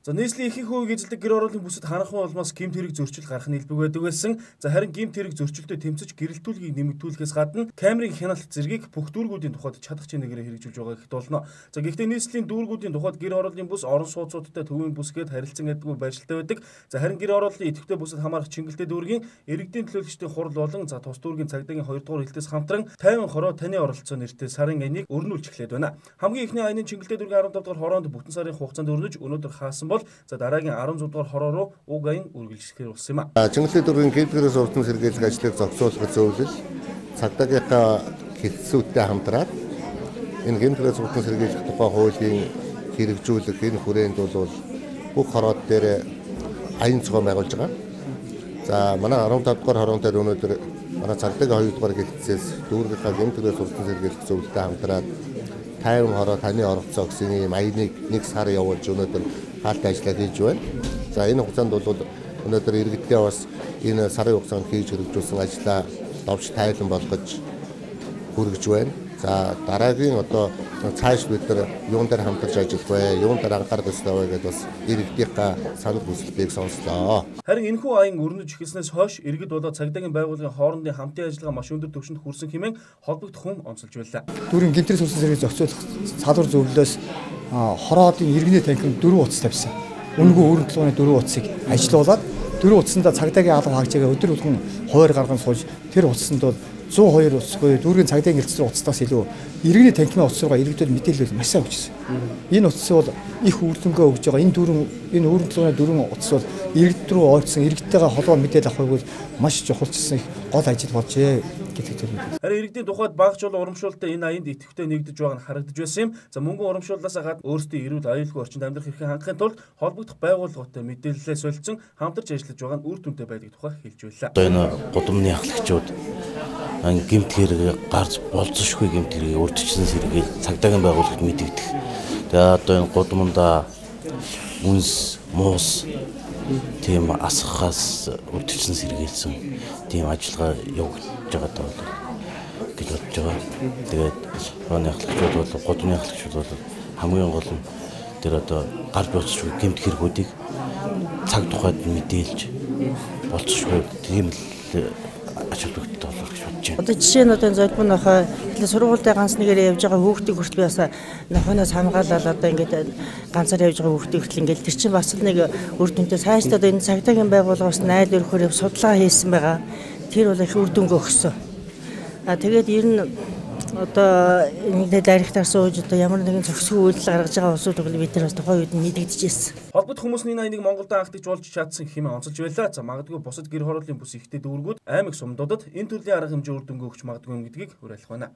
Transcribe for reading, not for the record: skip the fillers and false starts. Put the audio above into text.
За нийслэлийн ихэнх хувийг эзэлдэг гэр ороолын бүсэд харанхуй улмаас гэмт хэрэг зөрчил гарах нь илбэг байдаг байсан. За харин гэмт хэрэг зөрчилдөд тэмцэж гэрэлтүүлгийг нэмэгдүүлэхээс гадна камерын хяналт зэргийг бүх дүүргүүдийн тухайд чадах чинээгээр хэрэгжүүлж байгаа гэх болно. За гэхдээ нийслэлийн дүүргүүдийн тухайд гэр ороолын бүс орон сууцуудтай төвийн бүсгээд харилцан яддаг байршилтай байдаг. За харин гэр ороолын идэвхтэй бүсэд хамаарах чингэлтэй дүүргийн иргэдийн төлөөлөгчдийн хурал болон за тус дүүргийн цагдаагийн 2 дугаар хилтээс хамтран 50 хороо таны оролцоо нэртэй сарын айныг өрнүүлж эхлээд байна. Хамгийн ихний айны чингэлтэй дүүргийн 15 дугаар хороонд бүтэн сарын хугацаанд өрнөж өнөөдөр хаасан бол за дараагийн 16 дугаар хороо руу уг айн үргэлжлэхээр болсон юм а. Чингэлтэй дүүргийн гэрээс урдсан сэргийлэх ажлыг зохицуулах зөвлөл цагдаагийнхаа хэлтсүүдтэй хамтраад энэ гэрээс урдсан сэргийлэх тухай хуулийн хэрэгжүүлэх энэ хүрээнд бол бүх хороод дээр аян зохион байгуулж байгаа. За манай 15 дугаар хорон дээр өнөөдөр манай цагдаагийн 2 дугаар хэлтсээс дүүргийнхаа гэрээс урдсан сэргийлэх зөвлөлтэй хамтраад 50 хороо таны оролцоо гэсэн ийм аяныг 1 сар явуулж өнөөдөр хаалттай ажиллаа хийж байна. За энэ хугацаанд бол өнөөдөр иргэдээ бас энэ сарын хугацаанд хийж хэрэгжүүлсэн ажлаа довч тайлан болгож хүргэж байна. За дараагийн одоо цааш бид нар юун дээр хамтарч ажиллах вэ? Юун дээр анхаарах ёстой вэ гэдээ бас иргэдийнхаа санал хүсэлтийг сонслоо. Харин энэхүү аян өрнөж эхэлснээс хойш иргэд болоод цагдаагийн байгууллагын хоорондын хамтын ажиллагаа маш өндөр түвшинд хүрсэн хэмээн холбогдох хүн онцолж байлаа. Дүүргийн гэмтрээс улсын зэрэг зохицуулах салбар зөвлөлөөс хороодын иргэний танхимд 4 утас тавьсан. Үнэгүй өрн толгойн 4 утсыг ажилуулад 4 утсандаа цагдаагийн алба хаагчаагаа өдөр болгон хуваар гарган сууж тэр утсанд бол 102 утасгүй дүүргийн цагдаагийн эрдэс рүү уцтаас илүү иргэний танхимын утас руугаа иргэдэд мэдээлэл маш сайн өгчсэн. Энэ утас бол их үр дүнгээ өгж байгаа. Энэ өрн толгойн 4 утас бол иргэд рүү ойртсон иргэдтэйгээ холбоо мэдээлэл авахыг бол маш чухалчсан их гол ажил болжээ гэдэг төрөл. Харин иргэдийн тухайд багч бол урамшуулалтаа энэ аянд идэвхтэй нэгдэж байгаа нь харагдаж байсан юм. За мөнгөн урамшууллаасаа гадна өөрсдийн эрүүл аюулгүй орчинд амьдрах эрхийг хангахын тулд холбогдох байгууллагатай мэдээлэлээ солилцсон хамтарч ажиллаж байгаа нь үр дүнтэй байдаг тухай хэлж байлаа. Энэ гудамжны ахлагчид гэмт хэрэг гарч болцсошгүй гэмт хэрэг өртөгчсөн сэргээл цагдаагийн байгууллагад мэдэгдэх. Тэгээ одоо энэ гудамдаа үнс муус тийм асахаас өртөгчсөн сэргийлсэн тийм ажиллагаа явагдаж байгаа бол гэж бодож байгаа. Тэгээд хооны ахлагчид бол гудамжны ахлагчид бол хамгийн гол нь тэр одоо гарч болцсошгүй гэмт хэрэгүүдийг цаг тухайд мэдээлж болцсошгүй тийм л ачааллуудтай болох гэж бодож байна. Одоо жишээ нь одоо золбон нохой сургуультай ганц нэгээр явж байгаа хүүхдийг хүртэл бас нохоноос хамгаалал одоо ингээд ганцаар явж байгаа хүүхдийг хүртэл ингээд тэр чинь бас нэг үр дүнтэй цаашдаа одоо энэ цагдаагийн байгууллагаас найл өрхөөр судалгаа хийсэн байгаа. Тэр бол их үр дүнгээ өгсөн. Тэгээд ер нь одоо энэ дайрагтаар сууж одоо ямар нэгэн зохисгүй үйлдэл гаргаж байгаа улсууд бол бид нар бас тухайн үед мэдэгдэжсэн. Холбогд хүмүүсийн айныг Монголд анхдагч болж чадсан хэмээн онцолж байлаа. За магадгүй бусад гэр хорооллын бүс ихтэй дүүргүүд аймаг сумдуудад энэ төрлийн арга хэмжээ үр дүнгээ өгч магадгүй юм гэдгийг уриалах байна.